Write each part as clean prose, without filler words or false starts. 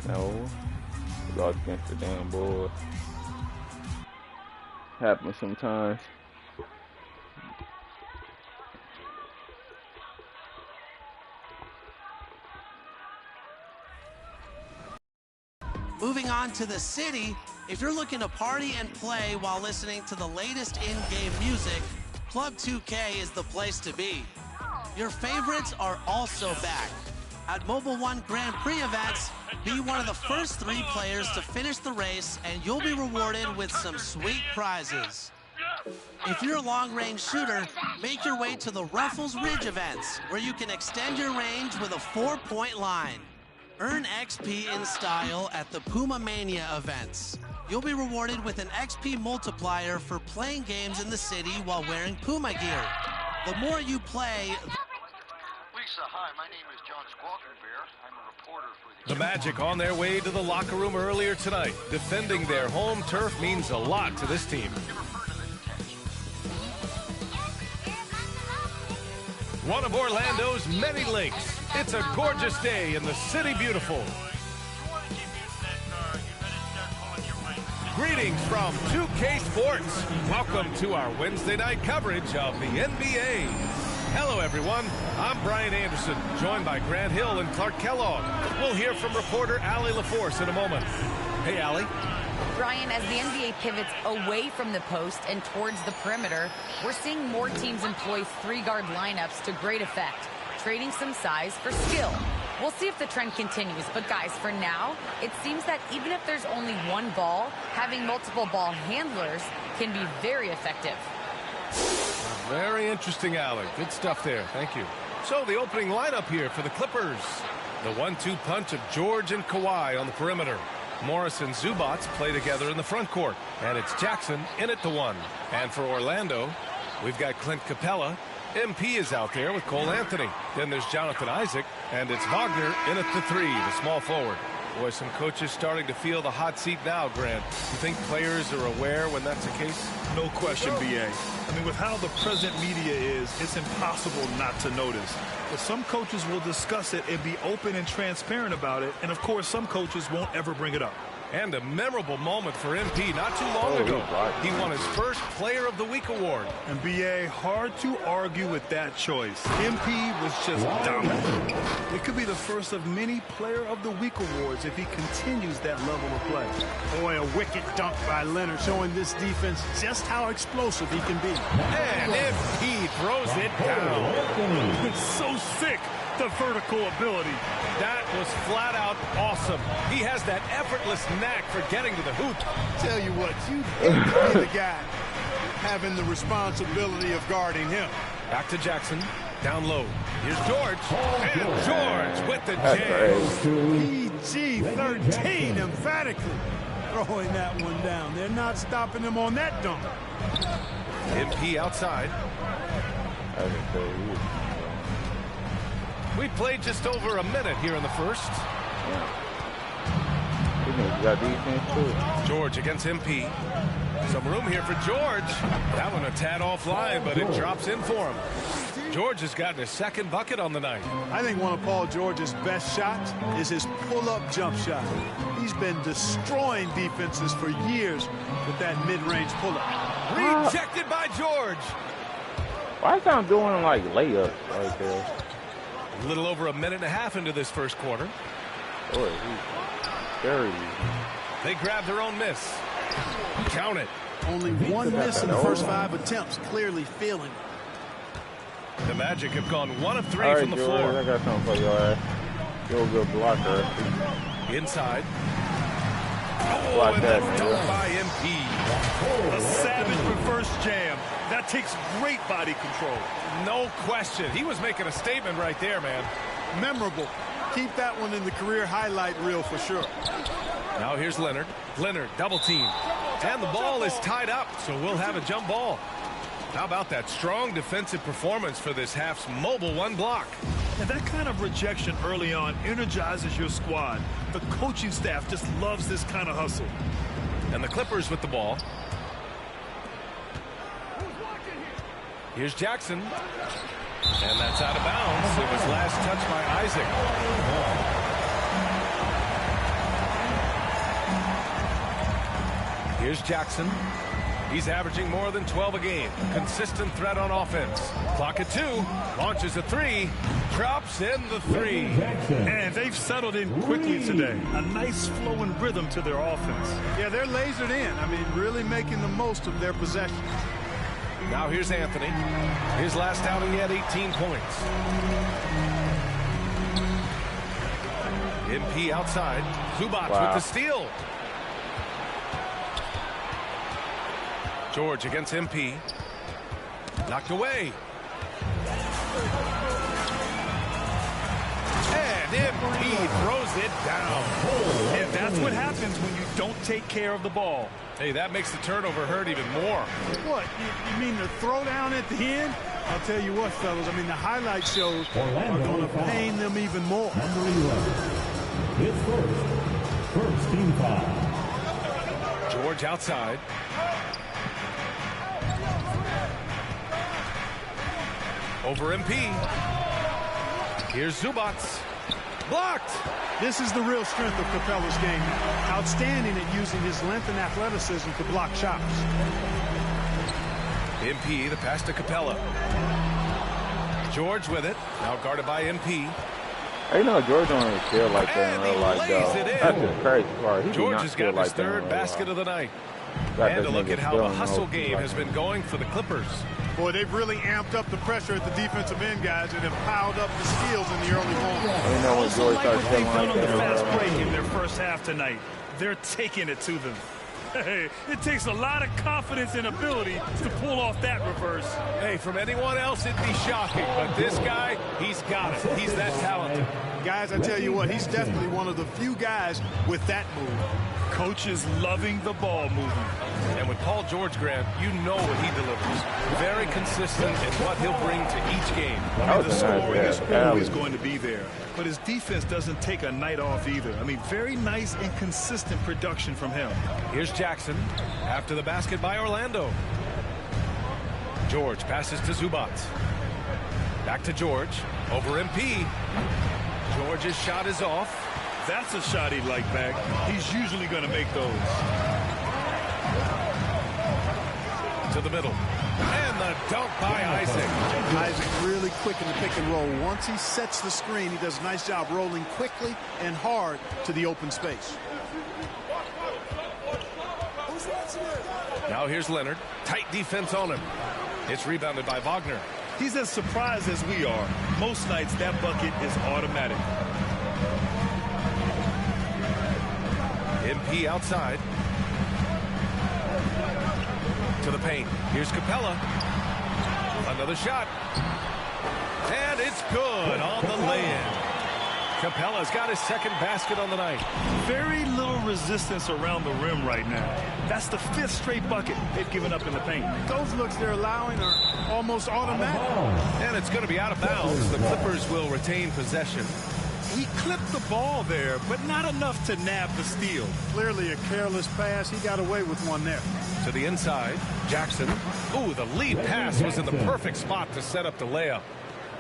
No. Lost against the damn board. Happens sometimes. Moving on to the city, if you're looking to party and play while listening to the latest in-game music, Club 2K is the place to be. Your favorites are also back. At Mobile One Grand Prix events, be one of the first 3 players to finish the race, and you'll be rewarded with some sweet prizes. If you're a long-range shooter, make your way to the Ruffles Ridge events, where you can extend your range with a 4-point line. Earn XP in style at the Puma Mania events. You'll be rewarded with an XP multiplier for playing games in the city while wearing Puma gear. The more you play... Lisa, hi, my name is John Squawking Bear. I'm a reporter for the Magic on their way to the locker room earlier tonight. Defending their home turf means a lot to this team. One of Orlando's many lakes. It's a gorgeous day in the city beautiful. Greetings from 2K Sports. Welcome to our Wednesday night coverage of the NBA. Hello, everyone. I'm Brian Anderson, joined by Grant Hill and Clark Kellogg. We'll hear from reporter Allie LaForce in a moment. Hey, Allie. Brian, as the NBA pivots away from the post and towards the perimeter, we're seeing more teams employ 3-guard lineups to great effect, trading some size for skill. We'll see if the trend continues, but guys, for now, it seems that even if there's only one ball, having multiple ball handlers can be very effective. Very interesting, Allie. Good stuff there. Thank you. So the opening lineup here for the Clippers. The 1-2 punch of George and Kawhi on the perimeter. Morris and Zubac play together in the front court. And it's Jackson in at the 1. And for Orlando, we've got Clint Capella. MP is out there with Cole Anthony. Then there's Jonathan Isaac. And it's Wagner in at the 3, the small forward. Boy, some coaches starting to feel the hot seat now, Grant. You think players are aware when that's the case? No question, B.A. I mean, with how the present media is, it's impossible not to notice. But some coaches will discuss it and be open and transparent about it. And, of course, some coaches won't ever bring it up. And a memorable moment for MP not too long ago. He won his first Player of the Week award. And, B.A., hard to argue with that choice. MP was just dominant. It could be the first of many Player of the Week awards if he continues that level of play. Boy, a wicked dunk by Leonard, showing this defense just how explosive he can be. And MP throws it down. It's so sick. The vertical ability. That was flat out awesome. He has that effortless knack for getting to the hoop. Tell you what, you get to be the guy having the responsibility of guarding him. Back to Jackson. Down low. Here's George. And George with the jam. PG-13 emphatically throwing that one down. They're not stopping him on that dunk. MP outside. We played just over a minute here in the first. George against MP. Some room here for George. That one a tad offline, but it drops in for him. George has gotten his second bucket on the night. I think one of Paul George's best shots is his pull-up jump shot. He's been destroying defenses for years with that mid-range pull-up. Rejected by George. Why is he doing like layups right there? A little over a minute and a half into this first quarter. Boy, he's scary. They grab their own miss. Count it. Only one miss in the first 5 attempts, clearly feeling it. The Magic have gone 1 of 3 from the floor. I got something for your ass. You're a good blocker. Inside. Oh, and that's done by MP. A savage reverse jam. That takes great body control. No question. He was making a statement right there, man. Memorable. Keep that one in the career highlight reel for sure. Now here's Leonard. Leonard double team. And the ball is tied up, so we'll have a jump ball. How about that strong defensive performance for this half's mobile 1 block? And that kind of rejection early on energizes your squad. The coaching staff just loves this kind of hustle. And the Clippers with the ball. Here's Jackson. And that's out of bounds. It was last touched by Isaac. Here's Jackson. He's averaging more than 12 a game. Consistent threat on offense. Clock at 2. Launches a 3. Drops in the 3. And they've settled in quickly today. A nice flowing rhythm to their offense. Yeah, they're lasered in. I mean, really making the most of their possession. Now here's Anthony. His last outing, he had 18 points. MP outside. Zubats with the steal. George against MP. Knocked away. And MP throws it down. And that's what happens when you don't take care of the ball. Hey, that makes the turnover hurt even more. What? You mean the throwdown at the end? I'll tell you what, fellas. I mean, the highlight shows are going to pain them even more. Number 11. His first team foul. George outside. Over MP. Here's Zubats. Blocked. This is the real strength of Capella's game. Outstanding at using his length and athleticism to block shots. MP, the pass to Capella. George with it. Now guarded by MP. You know, George don't really feel like that in real life, though. That's the crazy part. He George has got his like third basket of the night. And to look at how the hustle game has been going for the Clippers. Boy, they've really amped up the pressure at the defensive end, guys, and have piled up the steals in the early moments. You know, when George starts What they've done on the fast like break in their first half tonight. They're taking it to them. Hey, it takes a lot of confidence and ability to pull off that reverse. Hey, from anyone else, it'd be shocking. But this guy, he's got it. He's that talented. Guys, I tell you what, he's definitely one of the few guys with that move. Coach is loving the ball movement. And with Paul George, Grant, you know what he delivers. Very consistent in what he'll bring to each game. I mean, the scoring is always going to be there. But his defense doesn't take a night off either. I mean, very nice and consistent production from him. Here's Jackson after the basket by Orlando. George passes to Zubats. Back to George. Over MP. George's shot is off. That's a shot he'd like back. He's usually going to make those. To the middle. And the dunk by Isaac. Isaac really quick in the pick and roll. Once he sets the screen, he does a nice job rolling quickly and hard to the open space. Now here's Leonard. Tight defense on him. It's rebounded by Wagner. He's as surprised as we are. Most nights that bucket is automatic. MP outside. To the paint. Here's Capella. Another shot. And it's good on the lay-in. Capella's got his second basket on the night. Very little resistance around the rim right now. That's the 5th straight bucket they've given up in the paint. Those looks they're allowing are almost automatic. And it's going to be out of bounds. The Clippers will retain possession. He clipped the ball there, but not enough to nab the steal. Clearly a careless pass. He got away with one there. To the inside, Jackson. Ooh, the lead pass was in the perfect spot to set up the layup.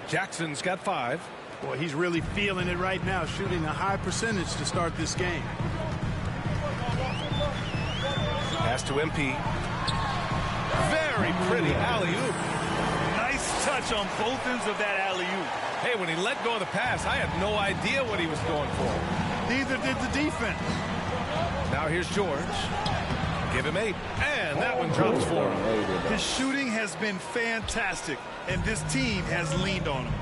Jackson's got 5. Boy, he's really feeling it right now, shooting a high percentage to start this game. Pass to MP. Very pretty alley-oop. Nice touch on both ends of that alley-oop. Hey, when he let go of the pass, I had no idea what he was going for. Neither did the defense. Now here's George. Give him 8. And that one drops for him. His shooting has been fantastic, and this team has leaned on him.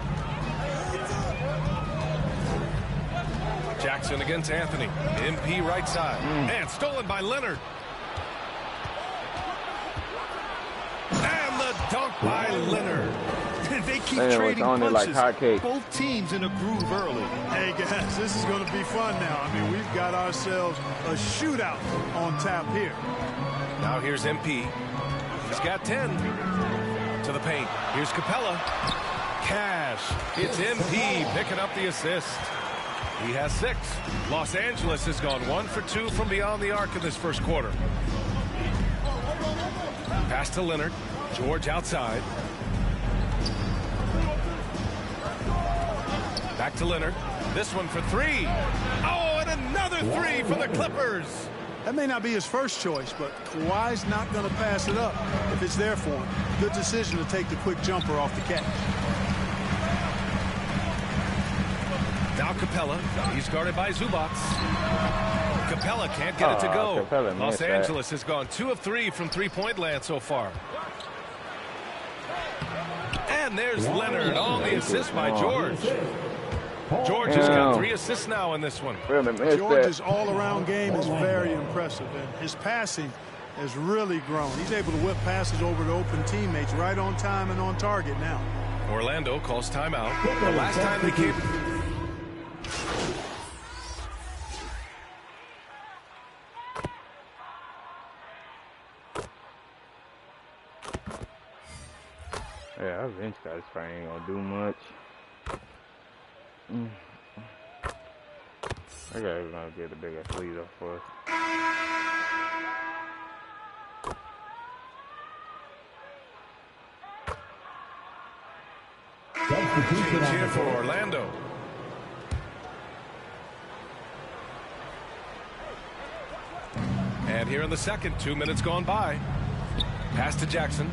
Jackson against Anthony. MP right side. And stolen by Leonard. And the dunk by Leonard. They keep trading punches. Like hotcakes. Both teams in a groove early. Hey, guys, this is going to be fun now. I mean, we've got ourselves a shootout on tap here. Now here's MP. He's got 10. To the paint. Here's Capella. Cash. It's MP picking up the assist. He has 6. Los Angeles has gone 1 for 2 from beyond the arc in this first quarter. Pass to Leonard. George outside. Back to Leonard. This one for 3. Oh, and another 3 for the Clippers. That may not be his first choice, but Kawhi's not going to pass it up if it's there for him. Good decision to take the quick jumper off the catch. Now Capella. He's guarded by Zubac. Capella can't get it to go. Los Angeles has gone 2 of 3 from three-point land so far. And there's Leonard on the assist by George. George has got 3 assists now in this one. George's all-around game is very impressive, and his passing has really grown. He's able to whip passes over to open teammates right on time and on target now. Orlando calls timeout. The last time they came... Yeah, our bench guys probably ain't gonna do much. I gotta gonna get a bigger lead up for us. Change here for Orlando. And here in the second, 2 minutes gone by. Pass to Jackson.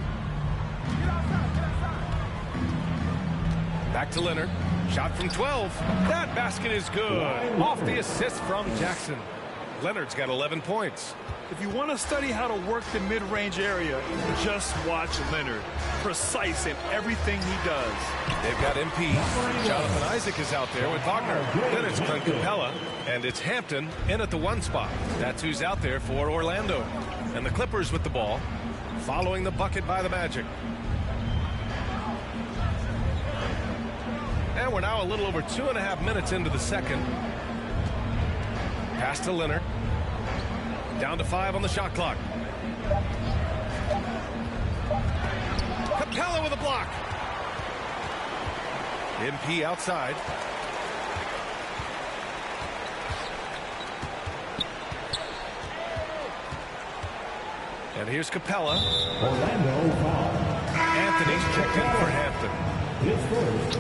Back to Leonard. Shot from 12. That basket is good. Off the assist from Jackson. Leonard's got 11 points. If you want to study how to work the mid-range area, just watch Leonard. Precise in everything he does. They've got MP. Jonathan Isaac is out there with Wagner. Then it's Clint Capella. And it's Hampton in at the 1 spot. That's who's out there for Orlando. And the Clippers with the ball, following the bucket by the Magic. And we're now a little over 2.5 minutes into the second. Pass to Leonard. Down to 5 on the shot clock. Capella with a block. MP outside. And here's Capella. Orlando foul. Anthony's checked in for Hampton. His first.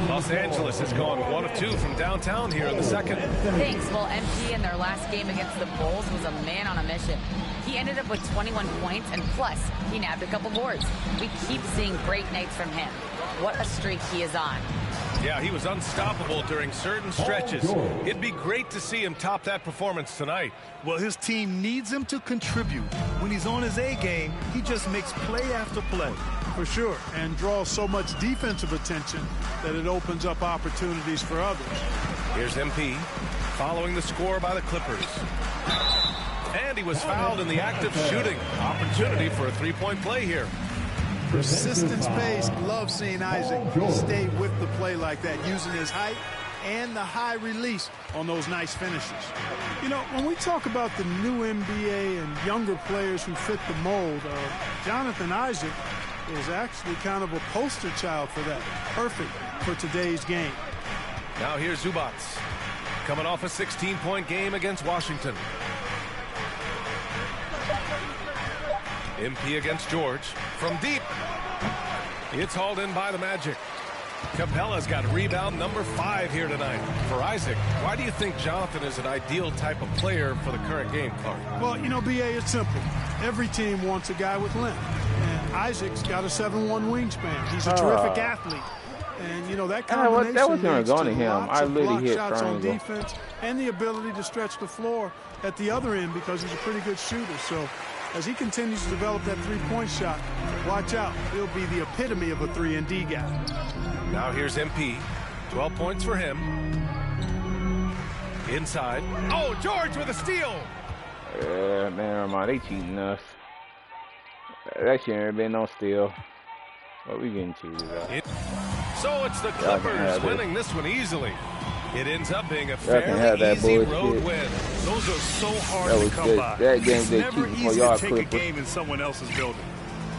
Los Angeles has gone 1 of 2 from downtown here in the second. Thanks. Well, MP in their last game against the Bulls was a man on a mission. He ended up with 21 points, and plus, he nabbed a couple boards. We keep seeing great nights from him. What a streak he is on. Yeah, he was unstoppable during certain stretches. It'd be great to see him top that performance tonight. Well, his team needs him to contribute. When he's on his A game, he just makes play after play. For sure, and draws so much defensive attention that it opens up opportunities for others. Here's MP, following the score by the Clippers. And he was fouled in the act of shooting. Opportunity for a three-point play here. Persistence pays. Love seeing Isaac stay with the play like that, using his height and the high release on those nice finishes. You know, when we talk about the new NBA and younger players who fit the mold, Jonathan Isaac is actually kind of a poster child for that. Perfect for today's game. Now here's Zubac, coming off a 16-point game against Washington. MP against George from deep. It's hauled in by the Magic. Capella's got rebound number 5 here tonight. For Isaac, why do you think Jonathan is an ideal type of player for the current game, Clark? Well, you know, B.A., it's simple. Every team wants a guy with length. And Isaac's got a 7'1" wingspan. He's a terrific athlete. And, you know, that combination that was leads going to to him. lots I of literally block hit shots on triangle. defense and the ability to stretch the floor at the other end because he's a pretty good shooter. So as he continues to develop that three-point shot, watch out. He'll be the epitome of a 3-and-D guy. Now here's MP. 12 points for him. Inside. Oh, George with a steal. Yeah, never mind. They cheating us. That shouldn't have been no steal. But we getting cheated out. So it's the Clippers winning this one easily. It ends up being a fairly easy road win. Those are so hard to come by. That game it's they never cheating easy for y'all to take a Clippers. game in someone else's building.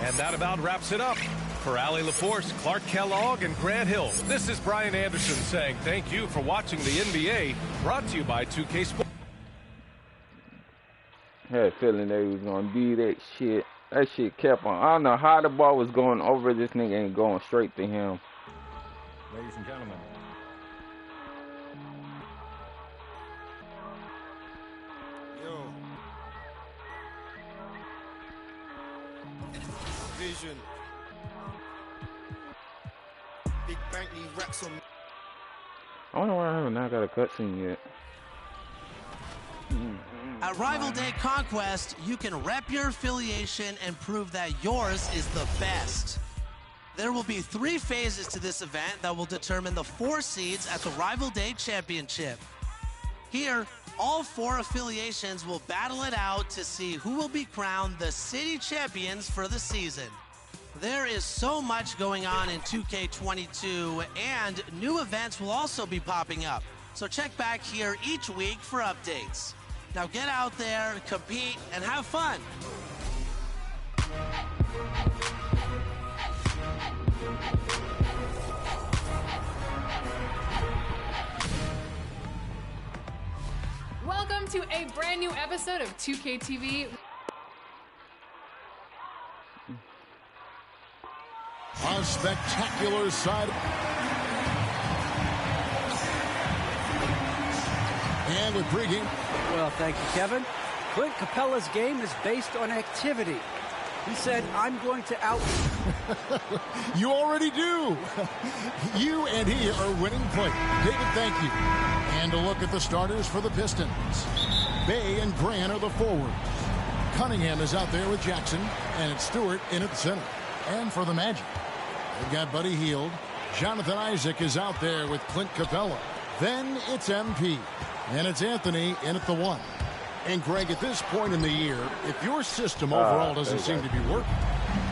And that about wraps it up. For Allie LaForce, Clark Kellogg, and Grant Hill, this is Brian Anderson saying thank you for watching the NBA, brought to you by 2K Sports. I had a feeling they was going to be that shit. That shit kept on. I don't know how the ball was going over. This nigga ain't going straight to him. Ladies and gentlemen. vision. Big bank need racks on. I wonder why I haven't now got a cutscene yet. At Rival Day Conquest, you can rep your affiliation and prove that yours is the best. There will be 3 phases to this event that will determine the 4 seeds at the Rival Day Championship. Here, all 4 affiliations will battle it out to see who will be crowned the city champions for the season. There is so much going on in 2K22, and new events will also be popping up. So check back here each week for updates. Now get out there, compete, and have fun. Welcome to a brand new episode of 2K TV. A spectacular side. And with pregame. Well, thank you, Kevin. Clint Capella's game is based on activity. He said, I'm going to out... You already do. You and he are winning play. David, thank you. And a look at the starters for the Pistons. Bay and Grant are the forwards. Cunningham is out there with Jackson, and it's Stewart in at the center. And for the Magic, they've got Buddy Hield. Jonathan Isaac is out there with Clint Capella. Then it's MP, and it's Anthony in at the 1. And Greg, at this point in the year, if your system overall doesn't seem to be working,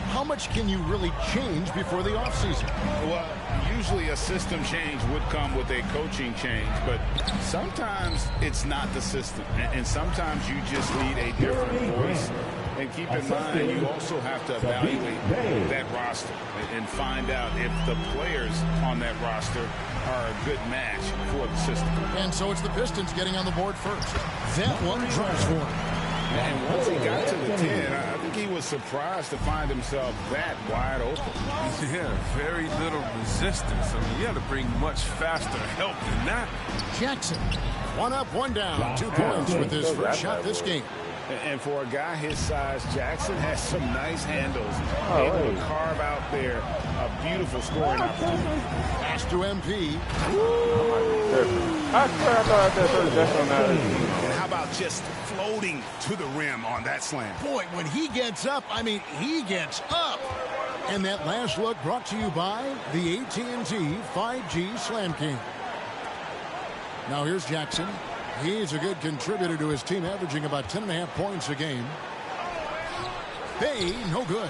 how much can you really change before the offseason? Well, usually a system change would come with a coaching change, but sometimes it's not the system, and sometimes you just need a different voice. And keep in mind, you also have to evaluate that roster and find out if the players on that roster are a good match for the system. And so it's the Pistons getting on the board first. That one drives for him. And once he got to the 10, I think he was surprised to find himself that wide open. Yeah, very little resistance. I mean, you had to bring much faster help than that. Jackson, 1 up, 1 down. 2 points with his first shot this game. And for a guy his size, Jackson has some nice handles. Able to carve out there a beautiful scoring opportunity. Pass to MP. I swear I thought I heard that on that. And how about just floating to the rim on that slam? Boy, when he gets up, I mean, he gets up. And that last look brought to you by the AT&T 5G Slam King. Now here's Jackson. He's a good contributor to his team, averaging about 10.5 points a game. Hey, no good.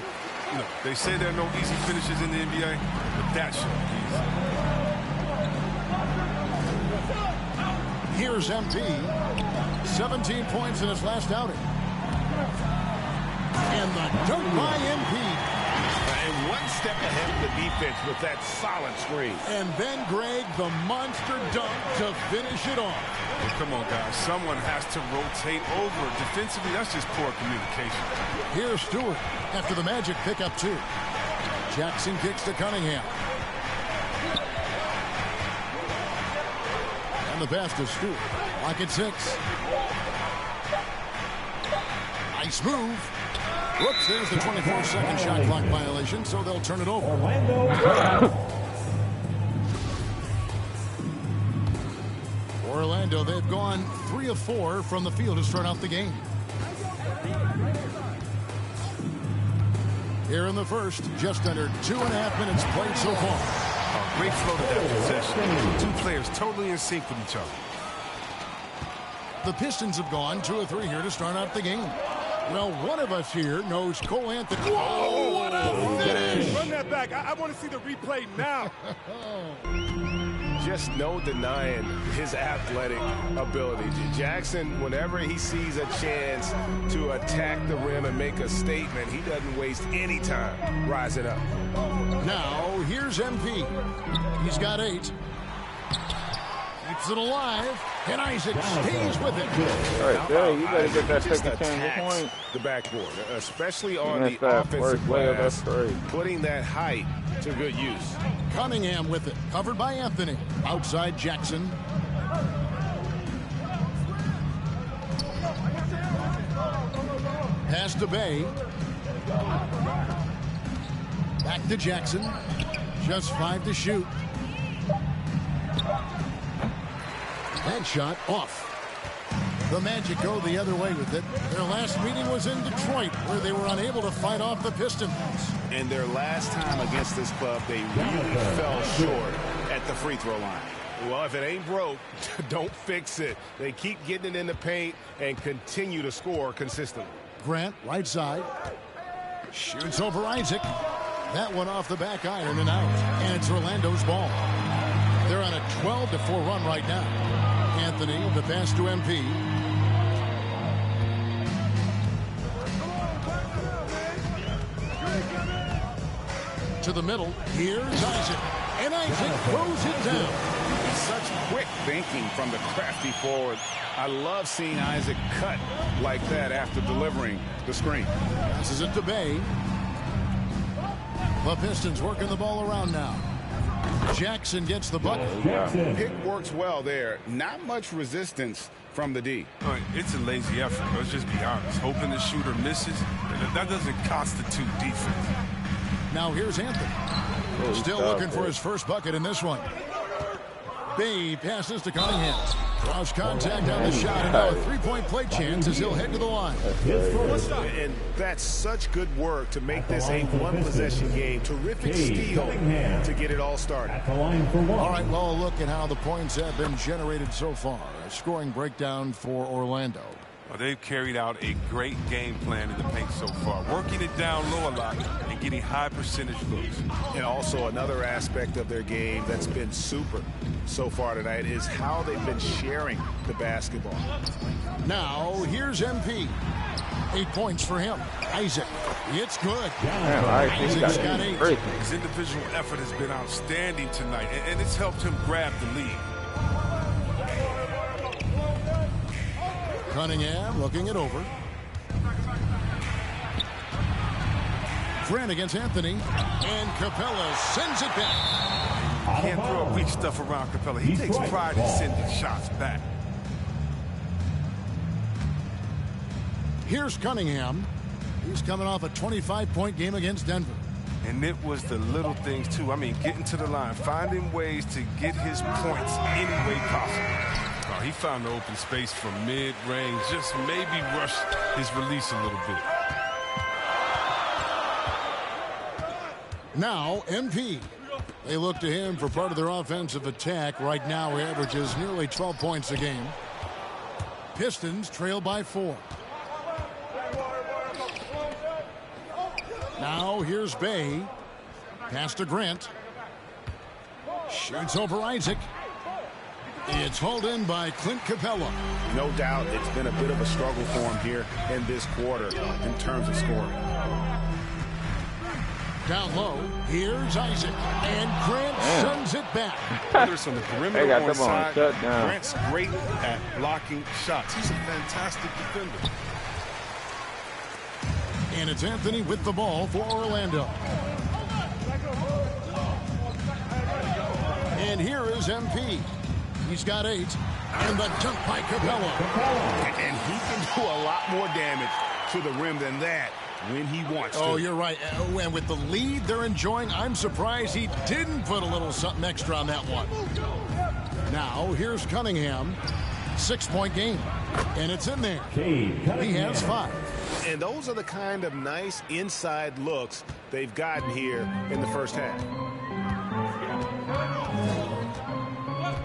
Look, they say there are no easy finishes in the NBA, but that should be easy. Here's MP. 17 points in his last outing. And the dunk by MP. And one step ahead of the defense with that solid screen. And then, Greg, the monster dunk to finish it off. Well, come on, guys. Someone has to rotate over. Defensively, that's just poor communication. Here's Stewart after the Magic pick up 2. Jackson kicks to Cunningham. And the pass to Stewart. Lock at 6. Nice move. Whoops, there's the 24-second shot clock violation, so they'll turn it over. Orlando, they've gone 3 of 4 from the field to start out the game. Here in the first, just under 2.5 minutes played so far. Oh, great flow to that possession. 2 players totally in sync with each other. The Pistons have gone 2 of 3 here to start out the game. Well, one of us here knows Cole Anthony. Whoa, what a finish! Run that back. I want to see the replay now. Just no denying his athletic ability. Jackson, whenever he sees a chance to attack the rim and make a statement, he doesn't waste any time rising up. Now, here's MP. He's got 8. Keeps it alive. And Isaac stays with it. Right there, you gotta get that second chance point. The backboard, especially on the offensive glass, putting that height to good use. Cunningham with it, covered by Anthony. Outside Jackson. Pass to Bay. Back to Jackson. Just 5 to shoot. That shot off. The Magic go the other way with it. Their last meeting was in Detroit, where they were unable to fight off the Pistons. And their last time against this club, they really fell short at the free throw line. Well, if it ain't broke, don't fix it. They keep getting it in the paint and continue to score consistently. Grant, right side. Shoots over Isaac. That one off the back iron and out. And it's Orlando's ball. They're on a 12-4 run right now. Anthony, the pass to MP. To the middle. Here's Isaac. And Isaac throws it down. Such quick thinking from the crafty forward. I love seeing Isaac cut like that after delivering the screen. Passes it to Bay. The Pistons working the ball around now. Jackson gets the bucket. Pick works well there. Not much resistance from the D. It's a lazy effort. Let's just be honest. Hoping the shooter misses, that doesn't constitute defense. Now here's Anthony. Still looking for his first bucket in this one. Bay passes to Cunningham. Cross contact on the shot, and now a three-point play chance as he'll head to the line. And that's such good work to make this a one-possession game. Terrific steal to get it all started. All right, well, look at how the points have been generated so far. A scoring breakdown for Orlando. Well, they've carried out a great game plan in the paint so far, working it down low a lot and getting high percentage looks. And also another aspect of their game that's been super so far tonight is how they've been sharing the basketball. Now, here's MP. 8 points for him. Isaac. It's good. Isaac's got 8. His individual effort has been outstanding tonight, and it's helped him grab the lead. Cunningham looking it over. Grant against Anthony. And Capella sends it back. Can't throw weak stuff around Capella. He takes pride in sending shots back. Here's Cunningham. He's coming off a 25-point game against Denver. And it was the little things, too. I mean, getting to the line, finding ways to get his points any way possible. He found the open space from mid-range, just maybe rushed his release a little bit. Now, MP. They look to him for part of their offensive attack. Right now, he averages nearly 12 points a game. Pistons trail by 4. Now, here's Bay. Pass to Grant. Shoots over Isaac. It's hauled in by Clint Capella. No doubt it's been a bit of a struggle for him here in this quarter in terms of scoring. Down low, here's Isaac, and Grant sends it back. Whether it's on the perimeter or inside, Grant's great at blocking shots. He's a fantastic defender. And it's Anthony with the ball for Orlando. And here is MP. He's got 8. And the dunk by Capella. And he can do a lot more damage to the rim than that when he wants to. Oh, you're right. And with the lead they're enjoying, I'm surprised he didn't put a little something extra on that one. Now, here's Cunningham. 6-point game. And it's in there. He has 5. And those are the kind of nice inside looks they've gotten here in the first half.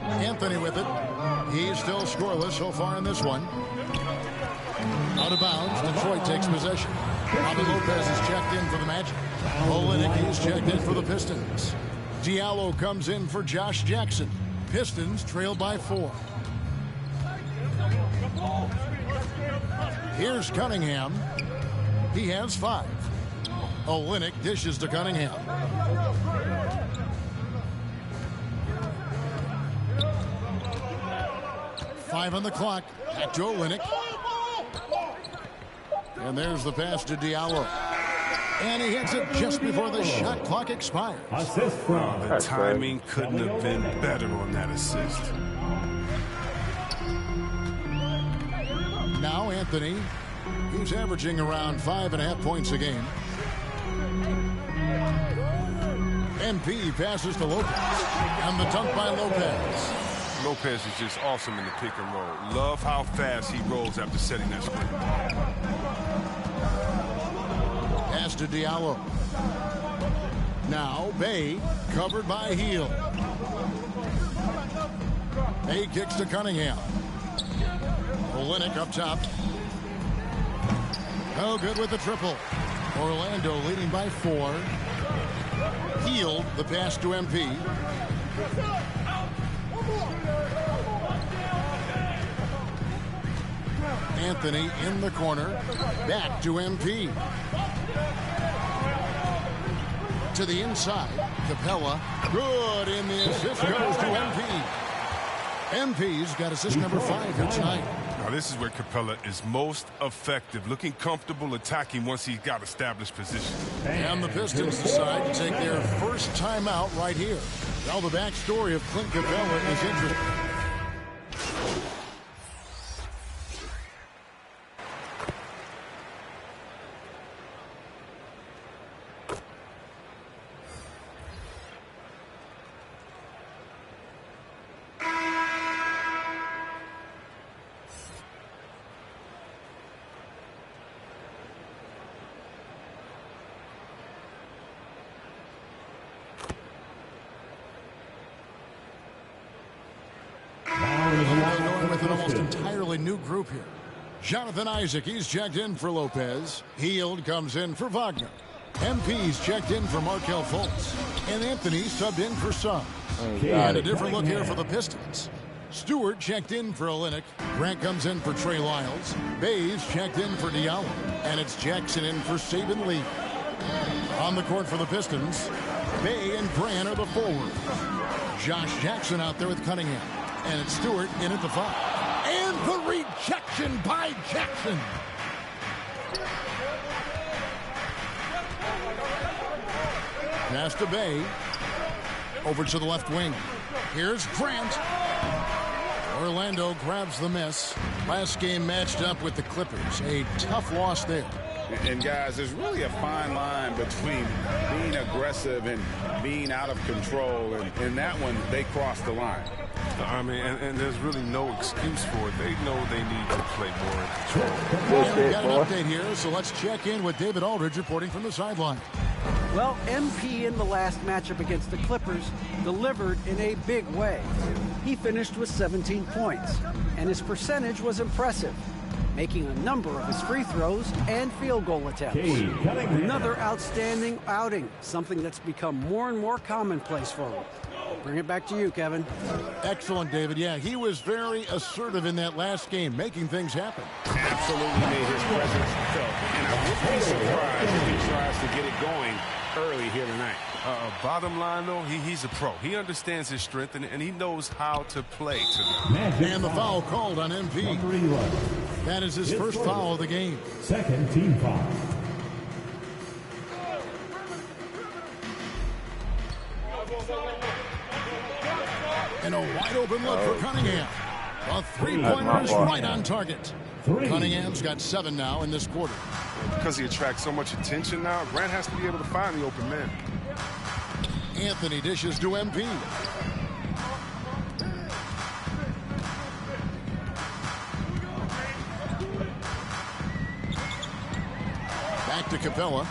Anthony with it. He's still scoreless so far in this one. Out of bounds. Detroit takes possession. Robin Lopez is checked in for the Magic. Olynyk is checked in for the Pistons. Diallo comes in for Josh Jackson. Pistons trail by 4. Here's Cunningham. He has 5. Olynyk dishes to Cunningham. Five on the clock. Back to Olynyk. And there's the pass to Diallo. And he hits it just before the shot clock expires. The timing couldn't have been better on that assist. Now Anthony. He's averaging around 5.5 points a game. MP passes to Lopez. And the dunk by Lopez. Lopez is just awesome in the pick and roll. Love how fast he rolls after setting that screen. Pass to Diallo. Now Bay covered by Heel. Bay kicks to Cunningham. Olynyk up top. No good with the triple. Orlando leading by 4. Heel the pass to MP. Anthony in the corner. Back to MP. To the inside. Capella. Good in the assist. Goes to MP. MP's got assist number 5 here tonight. Now this is where Capella is most effective. Looking comfortable attacking once he's got established position. And the Pistons decide to take their first timeout right here. Well, the backstory of Clint Capella is interesting. Going with an almost entirely new group here. Jonathan Isaac, he's checked in for Lopez. Hield comes in for Wagner. MP's checked in for Markelle Fultz. And Anthony subbed in for Suggs. And a different look here for the Pistons. Stewart checked in for Olynyk. Grant comes in for Trey Lyles. Bays checked in for Diallo. And it's Jackson in for Saban Lee. On the court for the Pistons, Bay and Grant are the forwards. Josh Jackson out there with Cunningham. And it's Stewart in at the 5. And the rejection by Jackson. Pass to Bay. Over to the left wing. Here's Grant. Orlando grabs the miss. Last game matched up with the Clippers. A tough loss there. And guys, there's really a fine line between being aggressive and being out of control. And in that one, they crossed the line. I mean, and there's really no excuse for it. They know they need to play more in control. Well, we've got an update here, so let's check in with David Aldridge reporting from the sideline. Well, MP in the last matchup against the Clippers delivered in a big way. He finished with 17 points, and his percentage was impressive, making a number of his free throws and field goal attempts. Another outstanding outing, something that's become more and more commonplace for him. Bring it back to you, Kevin. Excellent, David. Yeah, he was very assertive in that last game, making things happen. Absolutely made his presence felt. And I wouldn't be surprised if he tries to get it going early here tonight. Bottom line, though, he's a pro. He understands his strength, and he knows how to play to them. And the foul called on MP. That is his first foul of the game. Second team foul. And a wide open look for Cunningham. A three-pointer is right on target. Cunningham's got 7 now in this quarter. Because he attracts so much attention now, Grant has to be able to find the open man. Anthony dishes to MP. Back to Capella.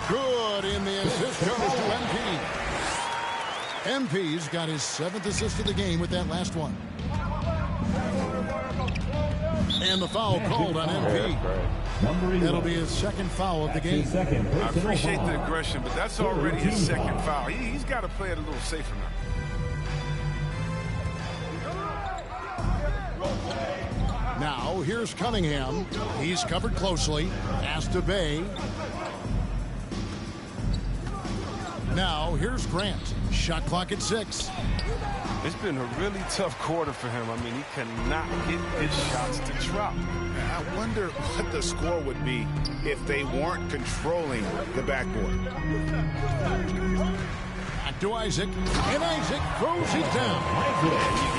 Good in the assist goes to MP. MP's got his 7th assist of the game with that last one. And the foul called on MP. That'll be his 2nd foul of the game. I appreciate the aggression, but that's already his 2nd foul. He's got to play it a little safer now. Now, here's Cunningham. He's covered closely. Pass to Bay. Now, here's Grant. Shot clock at 6. It's been a really tough quarter for him. I mean, he cannot get his shots to drop. I wonder what the score would be if they weren't controlling the backboard. Back to Isaac. And Isaac throws it down.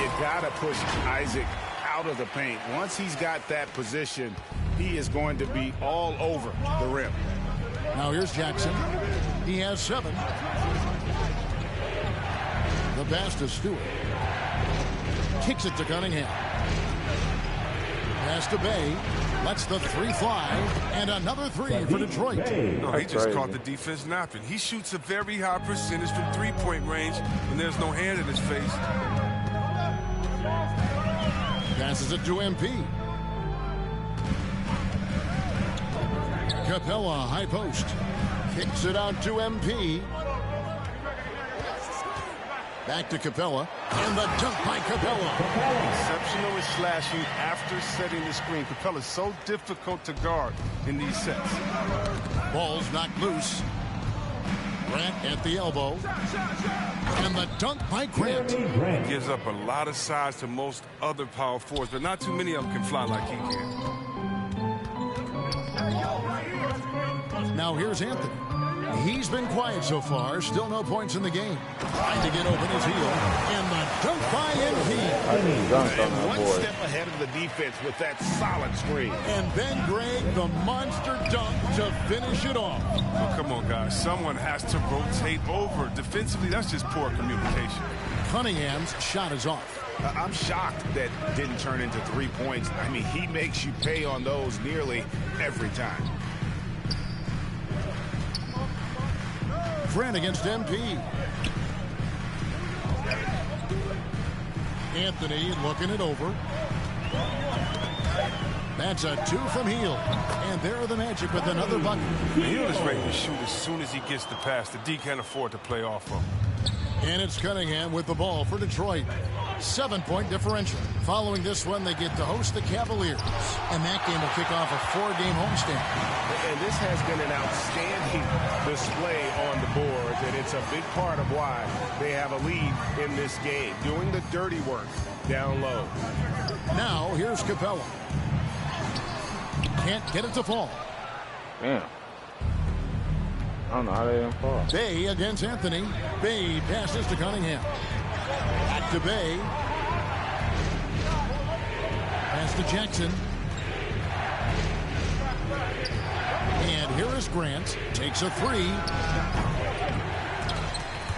You got to push Isaac out of the paint. Once he's got that position, he is going to be all over the rim. Now here's Jackson. He has 7. The pass to Stewart. Kicks it to Cunningham. Pass to Bay. Lets the three fly. And another three for Detroit. No, he just caught the defense napping. He shoots a very high percentage from three-point range when there's no hand in his face. Passes it to MP. Capella, high post. Kicks it out to MP. Back to Capella. And the dunk by Capella. Exceptional at slashing after setting the screen. Capella's so difficult to guard in these sets. Ball's knocked loose. Grant at the elbow. And the dunk by Grant. He gives up a lot of size to most other power forwards, but not too many of them can fly like he can. Now here's Anthony. He's been quiet so far. Still no points in the game. Trying to get open his heel. And the dunk by MP. And one step ahead of the defense with that solid screen. And then Greg, the monster dunk to finish it off. Oh, come on, guys. Someone has to rotate over. Defensively, that's just poor communication. Cunningham's shot is off. I'm shocked that didn't turn into 3 points. I mean, he makes you pay on those nearly every time. Grant against MP. Anthony looking it over. That's a two from Heel. And there are the Magic with another bucket. Heel is ready to shoot as soon as he gets the pass. The D can't afford to play off of him. And it's Cunningham with the ball for Detroit. 7-point differential. Following this one, they get to host the Cavaliers. And that game will kick off a 4-game homestand. And this has been an outstanding display on the boards, and it's a big part of why they have a lead in this game, doing the dirty work down low. Now, here's Capella. Can't get it to fall. Damn. I don't know how they didn't fall. Bay against Anthony. Bay passes to Cunningham. Back to Bay. Pass to Jackson. And here is Grant. Takes a three.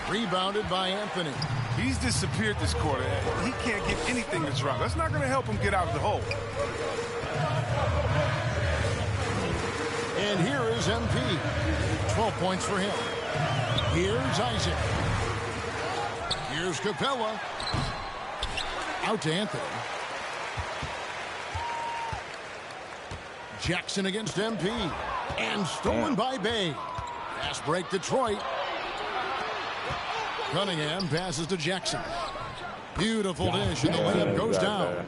Rebounded by Anthony. He's disappeared this quarter. He can't get anything to drop. That's not going to help him get out of the hole. And here is MP. 12 points for him. Here's Isaac. Here's Capella. Out to Anthony. Jackson against MP. And stolen by Bay. Fast break Detroit. Cunningham passes to Jackson. Beautiful dish, and the layup goes down.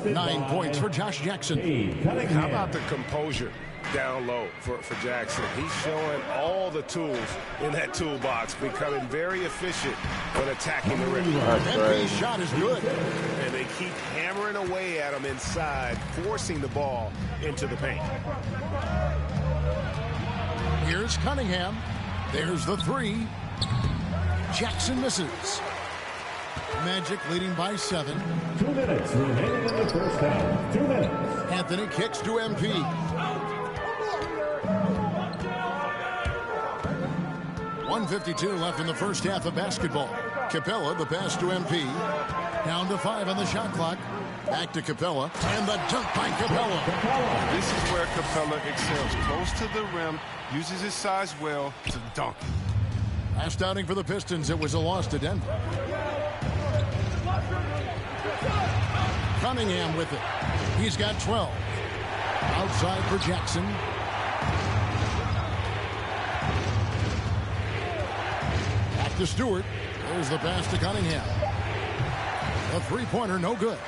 9 points for Josh Jackson. How about the composure down low for Jackson? He's showing all the tools in that toolbox, becoming very efficient when attacking the rim. MP's shot is good. And they keep hammering away at him inside, forcing the ball into the paint. Here's Cunningham. There's the three. Jackson misses. Magic leading by 7. 2 minutes remaining in the first half. 2 minutes. Anthony kicks to MP. .152 left in the first half of basketball. Capella, the pass to MP. Down to 5 on the shot clock. Back to Capella. And the dunk by Capella. This is where Capella excels. Close to the rim. Uses his size well to dunk. Last outing for the Pistons, it was a loss to Denver. Cunningham with it. He's got 12. Outside for Jackson. Back to Stewart. There's the pass to Cunningham. A three-pointer, no good.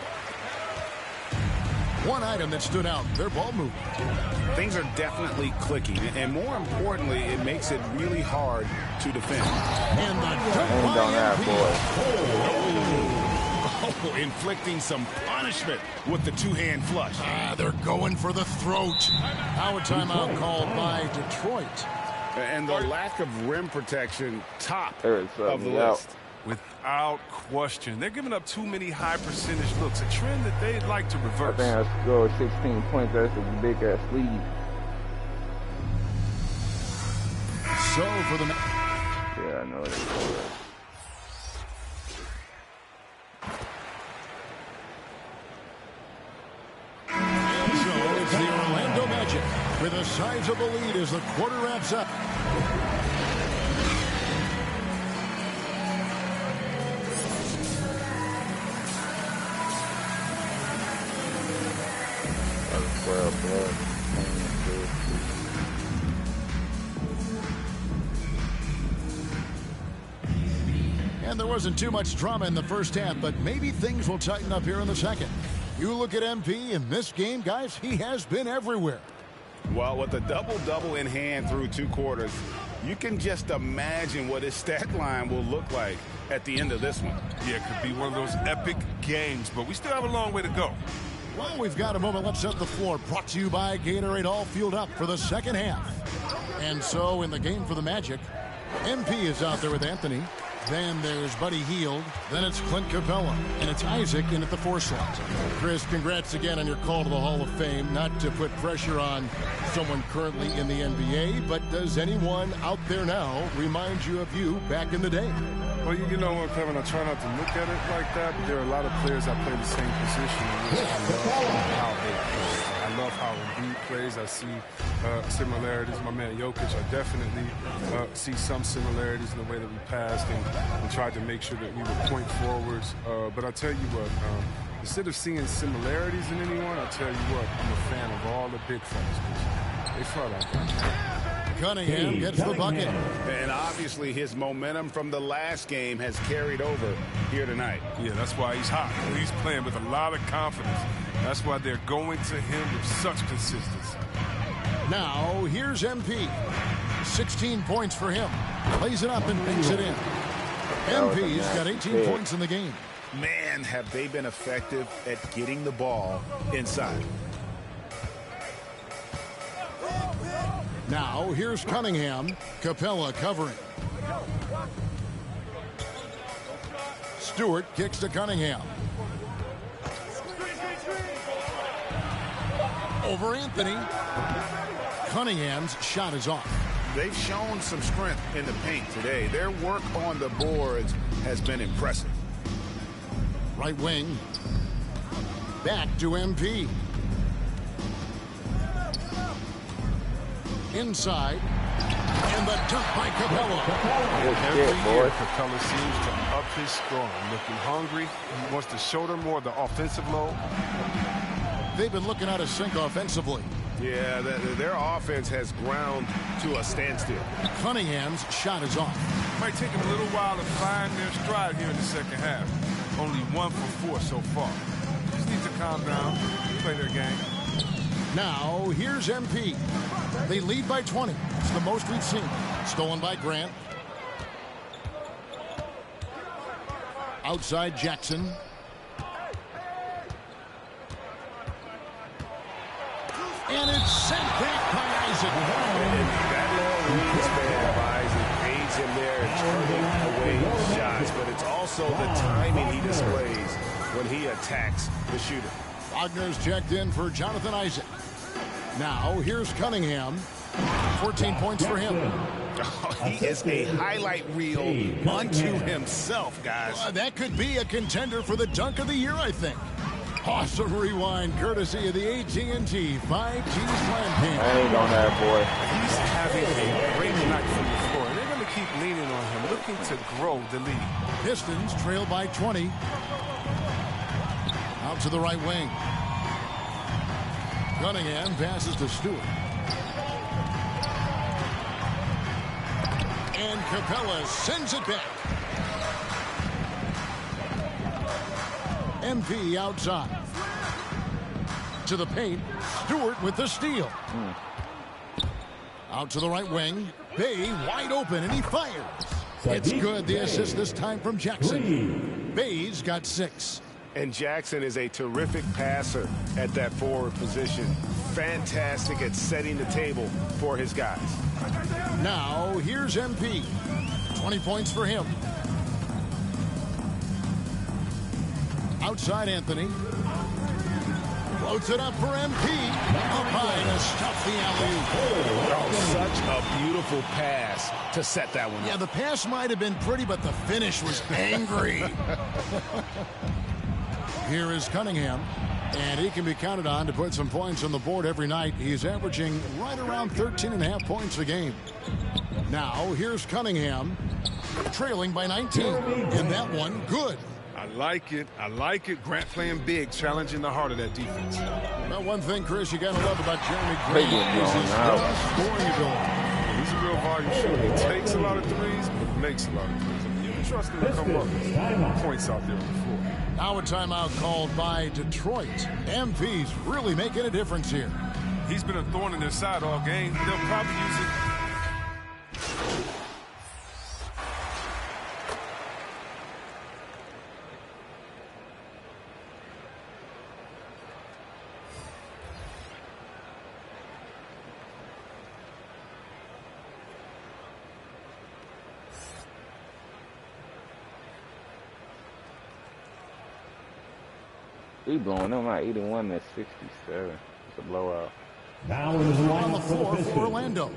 One item that stood out, their ball movement. Things are definitely clicking, and more importantly, it makes it really hard to defend. And the dunk on that, boy. Inflicting some punishment with the two-hand flush. They're going for the throat. Now a timeout called by Detroit. And the lack of rim protection, top of the list. Without question. They're giving up too many high percentage looks, a trend that they'd like to reverse. I think I scored 16 points. That's a big-ass lead. So for the... Yeah, I know it. It's the Orlando Magic with a sizable lead as the quarter wraps up. And there wasn't too much drama in the first half, but maybe things will tighten up here in the second. You look at MP in this game, guys, he has been everywhere. Well, with a double-double in hand through 2 quarters, you can just imagine what his stat line will look like at the end of this one. Yeah, it could be one of those epic games, but we still have a long way to go. Well, we've got a moment. Let's set the floor. Brought to you by Gatorade, all fueled up for the second half. And so in the game for the Magic, MP is out there with Anthony. Then there's Buddy Hield. Then it's Clint Capella. And it's Isaac in at the 4 slot. Chris, congrats again on your call to the Hall of Fame. Not to put pressure on someone currently in the NBA, but does anyone out there now remind you of you back in the day? Well, you know what, Kevin, I try not to look at it like that, but there are a lot of players that play the same position. I love how they play. I love how Embiid plays. I see similarities. My man Jokic, I definitely see some similarities in the way that we passed and tried to make sure that we were point forwards. But I tell you what, instead of seeing similarities in anyone, I tell you what, I'm a fan of all the big fellas. They fought out there. Cunningham gets the bucket. And obviously his momentum from the last game has carried over here tonight. Yeah, that's why he's hot. He's playing with a lot of confidence. That's why they're going to him with such consistency. Now, here's MP. 16 points for him. Plays it up and banks it in. MP's got 18 points in the game. Man, have they been effective at getting the ball inside. Now, here's Cunningham. Capella covering. Stewart kicks to Cunningham. Over Anthony. Cunningham's shot is off. They've shown some strength in the paint today. Their work on the boards has been impressive. Right wing. Back to MP. Inside. And the dunk by Capella. Every year, Capella seems to up his scoring. Looking hungry. He wants to shoulder more of the offensive load. They've been looking out of sync offensively. Yeah, their offense has ground to a standstill. Cunningham's shot is off. Might take them a little while to find their stride here in the second half. Only 1 for 4 so far. Just need to calm down, play their game. Now, here's MP. They lead by 20. It's the most we've seen. Stolen by Grant. Outside Jackson. And it's sent back by Isaac. And that long wingspan of Isaac aids him there in turning away shots, but it's also the timing he displays when he attacks the shooter. Wagner's checked in for Jonathan Isaac. Now, here's Cunningham. 14 points for him. Oh, he is a highlight reel unto himself, guys. That could be a contender for the dunk of the year, I think. Awesome rewind, courtesy of the AT&T 5G slam cam. I ain't on that, boy. He's having a great night from the floor, and they're going to keep leaning on him, looking to grow the lead. Pistons trail by 20. Out to the right wing. Cunningham passes to Stewart. And Capella sends it back. MP outside. To the paint. Stewart with the steal. Out to the right wing. Bay wide open, and he fires. It's good. The assist this time from Jackson. Bay's got 6. And Jackson is a terrific passer at that forward position. Fantastic at setting the table for his guys. Now, here's MP. 20 points for him. Outside Anthony. Floats it up for MP. Up high to stuff the alley-oop. Oh, such a beautiful pass to set that one up. Yeah, the pass might have been pretty, but the finish was angry. Here is Cunningham. And he can be counted on to put some points on the board every night. He's averaging right around 13.5 points a game. Now, here's Cunningham, trailing by 19. And that one, good. I like it. I like it. Grant playing big, challenging the heart of that defense. Well, one thing, Chris, you got to love about Jeremy Grant is his scoring ability. He's a real volume shooter. He takes a lot of threes, but makes a lot of threes. You can trust him to come up with points out there on the floor. Now a timeout called by Detroit. MP's really making a difference here. He's been a thorn in their side all game. They'll probably use it. He blowing them out 81 to 67. It's a blowout. Now on the floor for Orlando.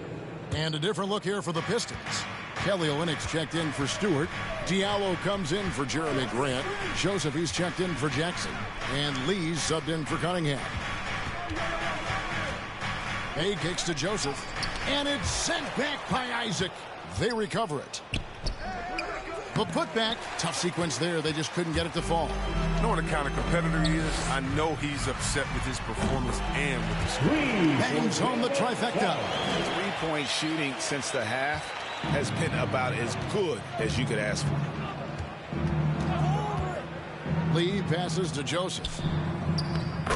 And a different look here for the Pistons. Kelly Olynyk's checked in for Stewart. Diallo comes in for Jeremy Grant. Joseph, he's checked in for Jackson. And Lee's subbed in for Cunningham. Hay kicks to Joseph. And it's sent back by Isaac. They recover it. The putback, tough sequence there. They just couldn't get it to fall. You know what the kind of competitor he is? I know he's upset with his performance and with the score. Bangs home the trifecta. Three-point shooting since the half has been about as good as you could ask for. Lee passes to Joseph.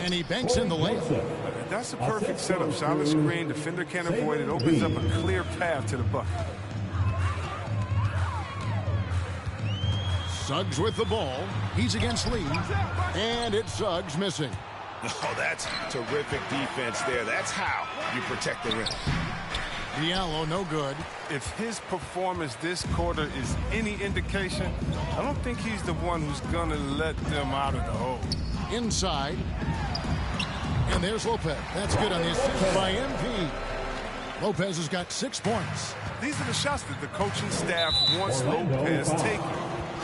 And he banks in the layup. That's a perfect setup. Solid screen, defender can't avoid it. Opens up a clear path to the bucket. Suggs with the ball. He's against Lee. And it's Suggs missing. Oh, that's terrific defense there. That's how you protect the rim. Diallo, no good. If his performance this quarter is any indication, I don't think he's the one who's going to let them out of the hole. Inside. And there's Lopez. That's good on the assist by MP. Lopez has got 6 points. These are the shots that the coaching staff wants Lopez taking.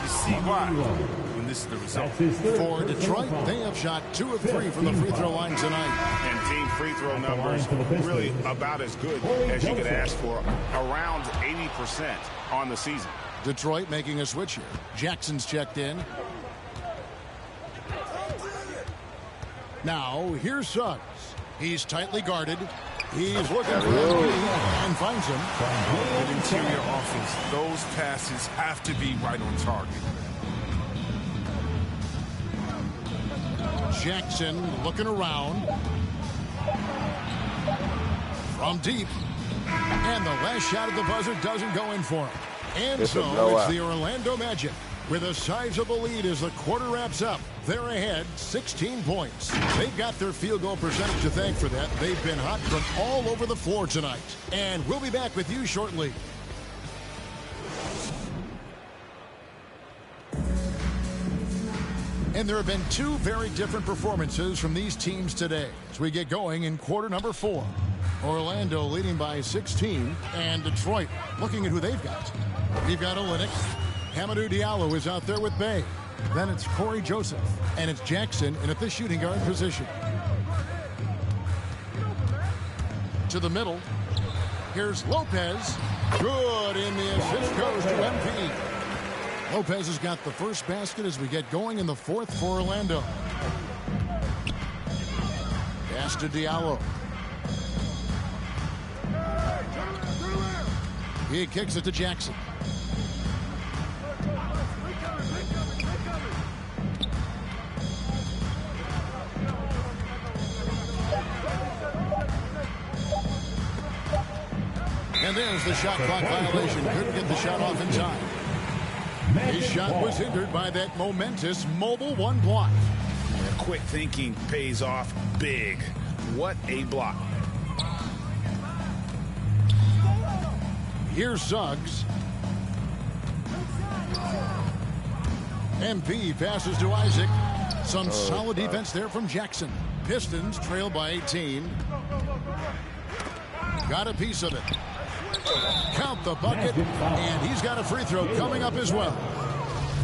You see why when this is the result. For Detroit, they have shot 2 of 3 from the free throw line tonight. And team free throw numbers really about as good as you could ask for. Around 80% on the season. Detroit making a switch here. Jackson's checked in. Now, here's Suggs. He's tightly guarded. He's looking for MP and finds him. An interior offense. Those passes have to be right on target. Jackson looking around. From deep. And the last shot at the buzzer doesn't go in for him. And so it's the Orlando Magic. With a sizable lead as the quarter wraps up. They're ahead 16 points. They've got their field goal percentage to thank for that. They've been hot from all over the floor tonight. And we'll be back with you shortly. And there have been 2 very different performances from these teams today as we get going in quarter number 4. Orlando leading by 16, and Detroit looking at who they've got. We've got Olynyk. Hamidou Diallo is out there with Bay. Then it's Corey Joseph, and it's Jackson in at the shooting guard position. To the middle. Here's Lopez. Good, and the assist goes to MP. Lopez has got the first basket as we get going in the 4th for Orlando. Pass to Diallo. He kicks it to Jackson. And there's the shot clock violation. Couldn't get the shot off in time. His shot was hindered by that momentous mobile 1 block. Quick thinking pays off big. What a block. Here's Suggs. MP passes to Isaac. Some solid defense there from Jackson. Pistons trail by 18. Got a piece of it. Count the bucket, and he's got a free throw coming up as well.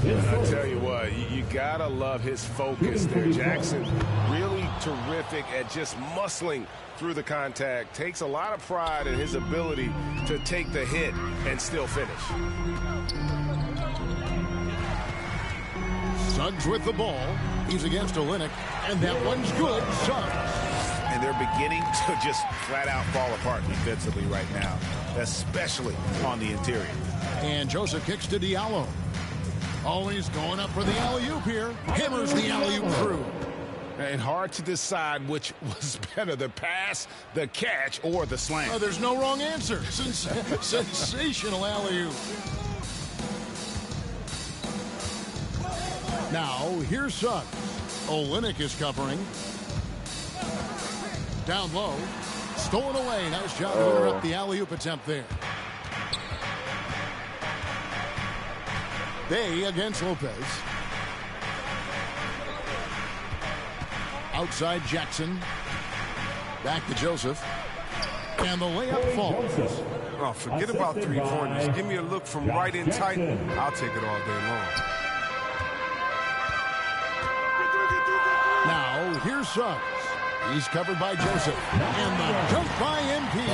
And I tell you what, you gotta love his focus there. Jackson really terrific at just muscling through the contact. Takes a lot of pride in his ability to take the hit and still finish. Suggs with the ball. He's against Olynyk, and that one's good. Suggs. And they're beginning to just flat out fall apart defensively right now, especially on the interior. And Joseph kicks to Diallo. Always going up for the alley-oop here. Hammers the alley-oop through. And hard to decide which was better, the pass, the catch, or the slam. There's no wrong answer. Sensational alley-oop. Now, here's Suggs. Olynyk is covering. Down low. Stolen away. Nice job to interrupt the alley-oop attempt there. Bay against Lopez. Outside Jackson. Back to Joseph. And the layup falls. Oh, forget about three-pointers. Give me a look from right in tight. I'll take it all day long. Now, here's Suggs. He's covered by Joseph. And the dunk by MP.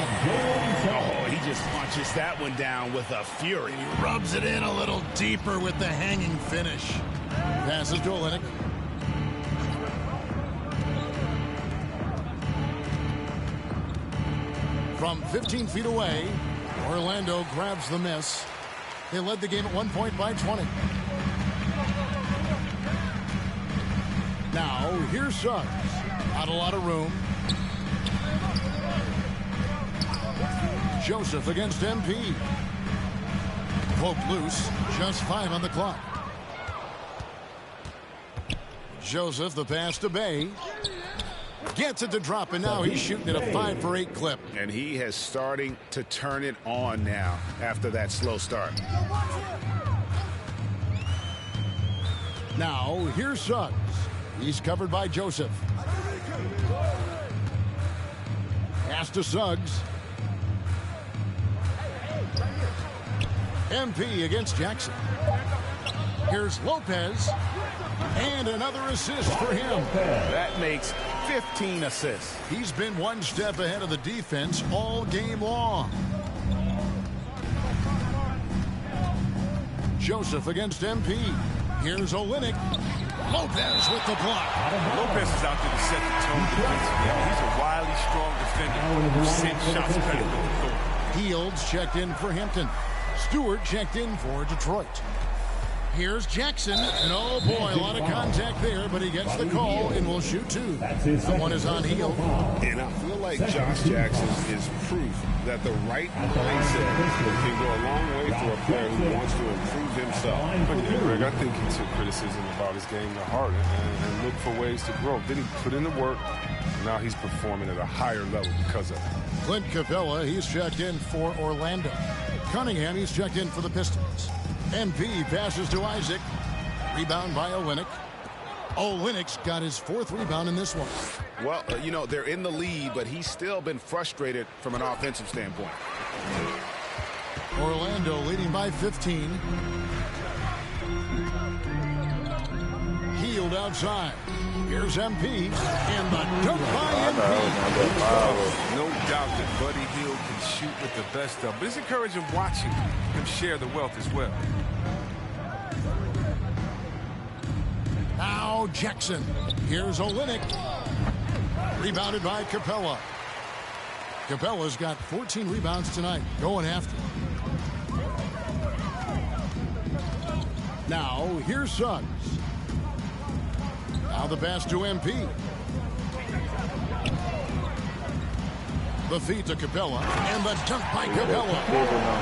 Oh, he just punches that one down with a fury. He rubs it in a little deeper with the hanging finish. Passes to Olynyk. From 15 feet away, Orlando grabs the miss. They led the game at 1 point by 20. Now, here's Suggs. Not a lot of room. Joseph against MP. Poked loose. Just 5 on the clock. Joseph, the pass to Bay. Gets it to drop, and now he's shooting at a 5 for 8 clip. And he has starting to turn it on now after that slow start. Now, here's Suggs. He's covered by Joseph. Pass to Suggs. MP against Jackson. Here's Lopez. And another assist for him. That makes 15 assists. He's been one step ahead of the defense all game long. Joseph against MP. Here's Olynyk. Lopez with the block. Lopez is out there to set the tone defensively. He's a wildly strong defender who sends shots credit with authority. Fields checked in for Hampton. Stewart checked in for Detroit. Here's Jackson, and oh boy, a lot of contact there, but he gets the call and will shoot 2. That one is on heel. And I feel like Josh Jackson is proof that the right mindset can go a long way for a player who wants to improve himself. Yeah, Greg, I think he took criticism about his game to heart and looked for ways to grow. Then he put in the work, and now he's performing at a higher level because of it. Clint Capella, he's checked in for Orlando. Cunningham, he's checked in for the Pistons. MP passes to Isaac. Rebound by Olynyk. Olynyk's got his 4th rebound in this one. Well, you know, they're in the lead, but he's still been frustrated from an offensive standpoint. Orlando leading by 15. Healed outside. Here's MP. And the dunk by MP. No doubt that Buddy Hield can shoot with the best of, but it's encouraging watching him share the wealth as well. Now Jackson. Here's Olynyk. Rebounded by Capella. Capella's got 14 rebounds tonight. Going after. Now here's Suggs. Now the pass to MP. The feed to Capella, and the dunk by Capella.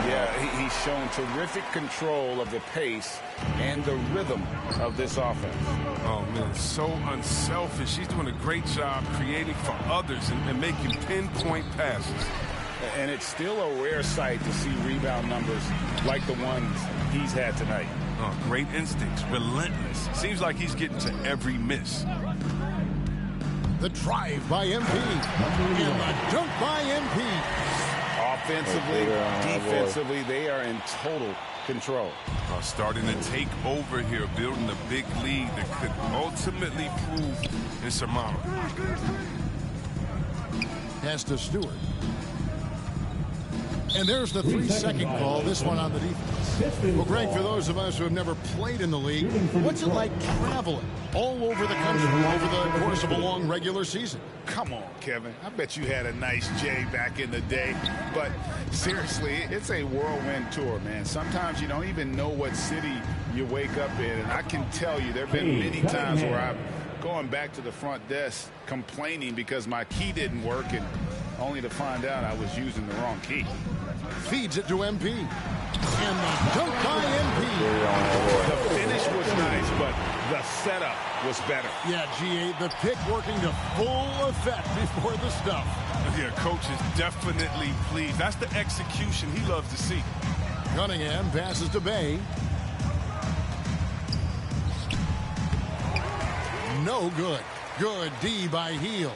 Yeah, he's shown terrific control of the pace and the rhythm of this offense. Oh, man, so unselfish. He's doing a great job creating for others and making pinpoint passes. And it's still a rare sight to see rebound numbers like the ones he's had tonight. Oh, great instincts, relentless. Seems like he's getting to every miss. The drive by MP. And the dunk by MP. Offensively, defensively, they are in total control. Starting to take over here, building a big lead that could ultimately prove insurmountable. Pass to Stewart. And there's the 3-second call, this one on the defense. Well, Greg, for those of us who have never played in the league, what's it like traveling all over the country over the course of a long regular season? Come on, Kevin. I bet you had a nice J back in the day. But seriously, it's a whirlwind tour, man. Sometimes you don't even know what city you wake up in. And I can tell you there have been many times where I'm going back to the front desk complaining because my key didn't work, and only to find out I was using the wrong key. Feeds it to MP. And the dunk by MP. The finish was nice, but the setup was better. Yeah, G.A., the pick working to full effect before the stuff. Yeah, coach is definitely pleased. That's the execution he loves to see. Cunningham passes to Bay. No good. Good D by Heel.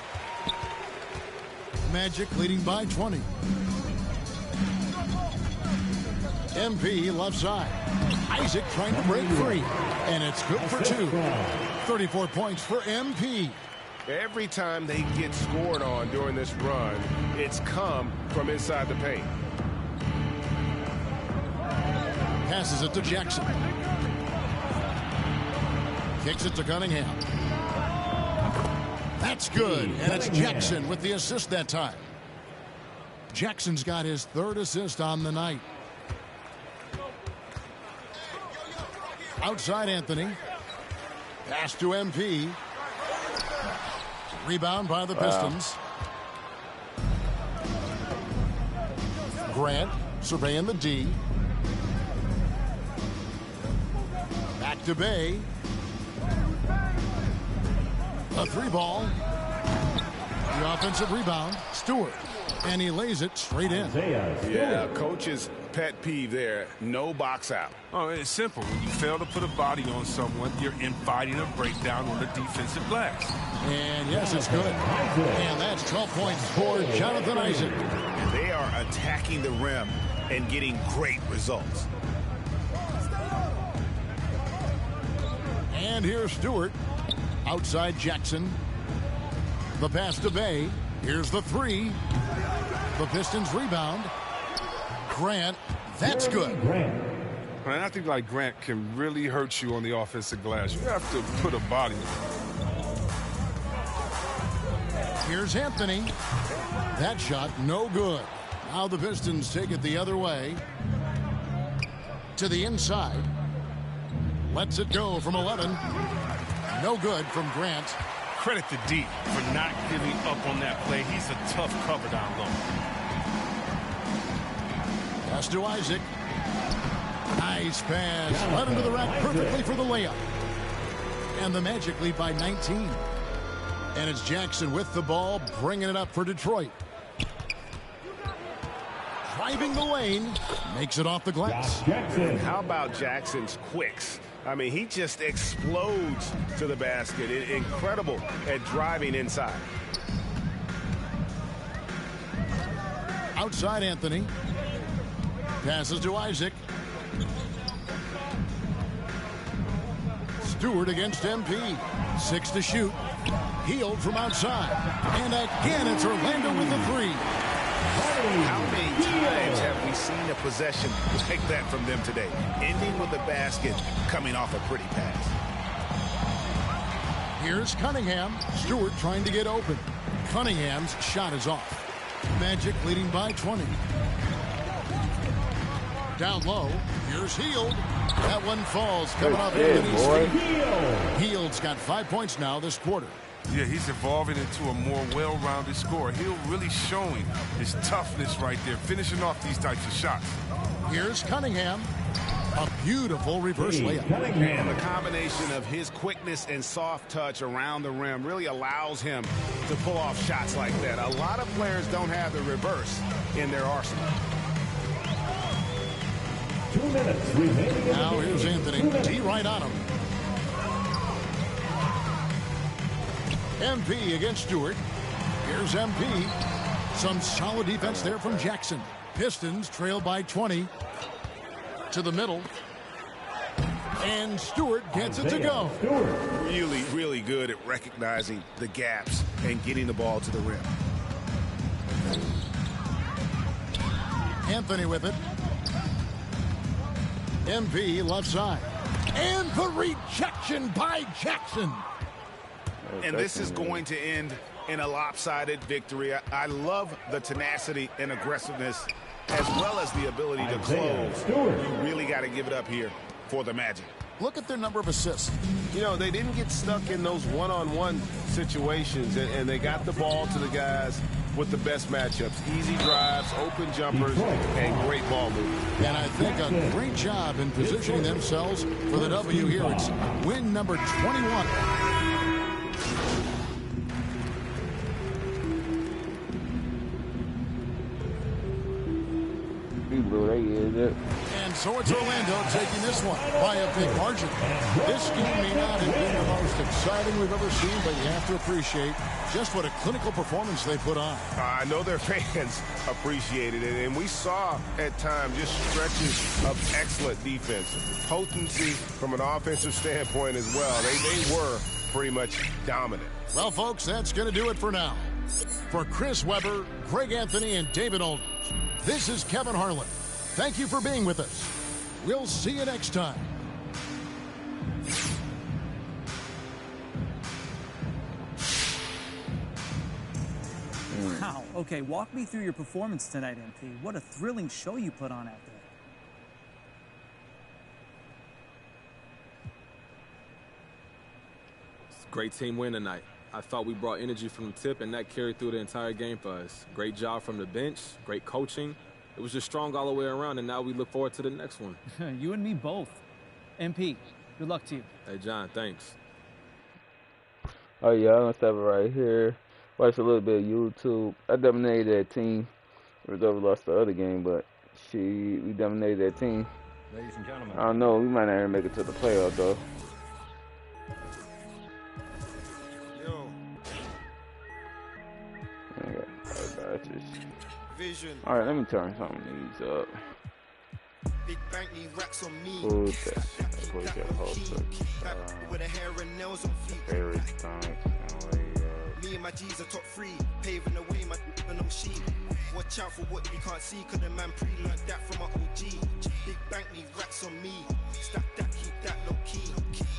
Magic leading by 20. MP left side. Isaac trying to break free. And it's good for 2. 34 points for MP. Every time they get scored on during this run, it's come from inside the paint. Passes it to Jackson. Kicks it to Cunningham. That's good. And it's Jackson with the assist that time. Jackson's got his 3rd assist on the night. Outside Anthony. Pass to MP. Rebound by the Pistons. Grant surveying the D. Back to Bay. A 3-ball. The offensive rebound. Stewart. And he lays it straight in. Yeah, coach's pet peeve there. No box out. Oh, it's simple. When you fail to put a body on someone, you're inviting a breakdown on the defensive glass. And yes, it's good. And that's 12 points for Jonathan Isaac. They are attacking the rim and getting great results. And here's Stewart. Outside Jackson. The pass to Bay. Here's the 3. The Pistons rebound. Grant. That's good. And I think like Grant can really hurt you on the offensive glass. You have to put a body on. Here's Anthony. That shot no good. Now the Pistons take it the other way. To the inside. Lets it go from 11. No good from Grant. Credit to D for not giving up on that play. He's a tough cover down low. Pass to Isaac. Nice pass. Led into the rack perfectly for the layup. And the Magic lead by 19. And it's Jackson with the ball, bringing it up for Detroit. Driving the lane. Makes it off the glass. How about Jackson's quicks? I mean, he just explodes to the basket. Incredible at driving inside. Outside Anthony. Passes to Isaac. Stewart against MP. 6 to shoot. Healed from outside. And again, it's Orlando with the 3. How many times have we seen a possession like that from them today? Ending with the basket, coming off a pretty pass. Here's Cunningham. Stewart trying to get open. Cunningham's shot is off. Magic leading by 20. Down low. Here's Hield. That one falls. Coming off Anthony's feet. Hield's got 5 points now this quarter. Yeah, he's evolving into a more well-rounded scorer. Hield really showing his toughness right there, finishing off these types of shots. Here's Cunningham. A beautiful reverse layup. And the combination of his quickness and soft touch around the rim really allows him to pull off shots like that. A lot of players don't have the reverse in their arsenal. 2 minutes remaining. Now here's Anthony. D right on him. MP against Stewart. Here's MP. Some solid defense there from Jackson. Pistons trail by 20. To the middle. And Stewart gets it to go. Really, really good at recognizing the gaps and getting the ball to the rim. Anthony with it. MP left side. And the rejection by Jackson. And this is going to end in a lopsided victory. I love the tenacity and aggressiveness as well as the ability to close. You really got to give it up here for the Magic. Look at their number of assists. You know, they didn't get stuck in those one-on-one situations, and they got the ball to the guys with the best matchups. Easy drives, open jumpers, and great ball movement. And I think a great job in positioning themselves for the W here. It's win number 21. And so it's Orlando taking this one by a big margin. This game may not have been the most exciting we've ever seen, but you have to appreciate just what a clinical performance they put on. I know their fans appreciated it, and we saw at times just stretches of excellent defense. Potency from an offensive standpoint as well. They were pretty much dominant. Well, folks, that's going to do it for now. For Chris Webber, Greg Anthony, and David Aldridge, this is Kevin Harlan. Thank you for being with us. We'll see you next time. Wow. Okay, walk me through your performance tonight, MP. What a thrilling show you put on out there. Great team win tonight. I thought we brought energy from the tip, and that carried through the entire game for us. Great job from the bench, great coaching. It was just strong all the way around, and now we look forward to the next one. You and me both. MP, good luck to you. Hey, John, thanks. Oh, yeah, I'm going to stop it right here. Watch a little bit of YouTube. I dominated that team. Reserve lost the other game, but we dominated that team. Ladies and gentlemen. I don't know. We might not even make it to the playoffs, though. All right, let me turn some of these up. Big bank need racks on me. Who's that? Who's that host? With a hair and nails on feet. Harry Stomach. Me and my G's are top 3, paving the way, my no sheep. Watch out for what you can't see, cause the man pre-learned that from my OG. Big bank need racks on me. Stack that, keep that low key.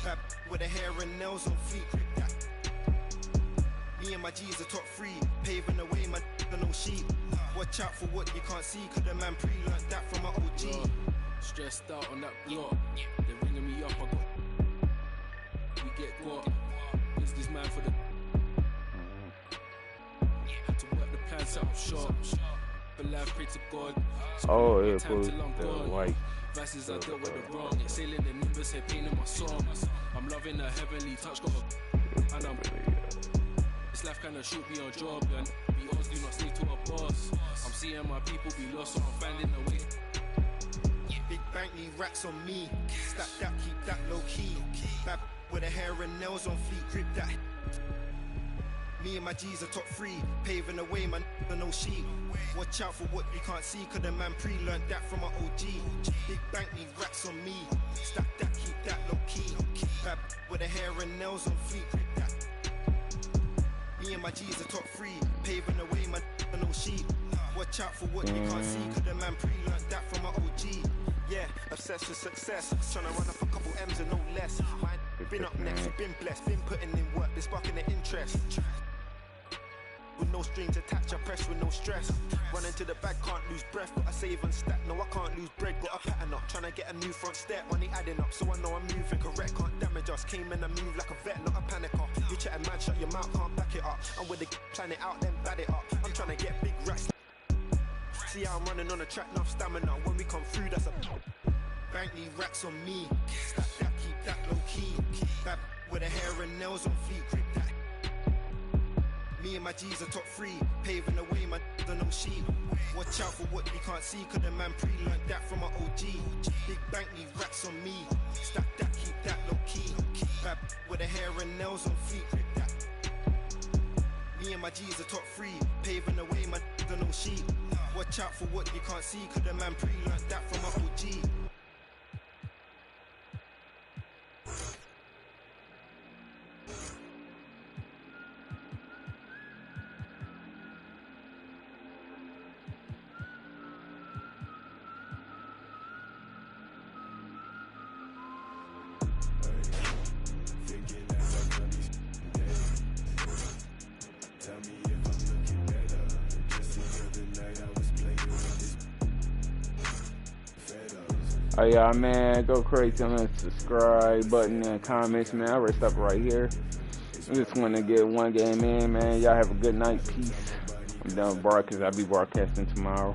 Bad with a hair and nails on feet. Me and my G's are top 3, paving the way, my no sheep. Watch out for what you can't see, cause the man pre-learned that from my OG. Stressed out on that block, they're ringing me up, we get got. It's this man for the had to work the plan, set up shop. But life, pray to God. Oh, yeah, for the white. Verses I dealt with the wrong. Exhaling the nimbus, head pain in my songs. I'm loving a heavenly touch, got a and I'm this life kinda shoot me on job, and we always do not stay to a boss. I'm seeing my people be lost, so I'm finding a way. Big bank need racks on me. Stack that, keep that low key. Bad with a hair and nails on fleek, grip that. Me and my G's are top 3, paving the way, man, no sheep. Watch out for what you can't see, cause the man pre-learned that from my OG. Big bank need racks on me. Stack that, keep that low key. Bad with a hair and nails on fleek, grip that. Me and my G's are top 3, paving the way, man, no sheep. Watch out for what you can't see, cause the man pre-learned that from my OG. Yeah, obsessed with success, trying to run up a couple M's and no less. Mine been up next, been blessed, been putting in work, been sparking the interest. With no strings attached, I press with no stress. Running to the bag, can't lose breath. Gotta save and stack, no I can't lose bread. Got a pattern up, trying to get a new front step. Money adding up, so I know I'm moving correct. Can't damage us, came in and move like a vet, not a panicker. You chatting mad, shut your mouth, can't back it up. I'm with the plan it out, then bad it up. I'm trying to get big racks. See how I'm running on the track, enough stamina. When we come through, that's a bank need racks on me. Stack that, keep that low key. Bad with a hair and nails on fleek, grip that. Me and my G's are top 3, paving the way, my no sheep. Watch out for what you can't see, cause the man pre-learned that from my OG. Big bank need racks on me. Stack that, keep that low key. Bad with a hair and nails on fleek, grip that. Me and my G's are top 3, paving the way, my no sheep. Watch Watch out for what you can't see, cause the man pre-learned that from Uncle G. Oh yeah, man, go crazy on the subscribe button and comments, man. I already stop right here. I just want to get one game in, man. Y'all have a good night. Peace. I'm done with broadcast. I'll be broadcasting tomorrow.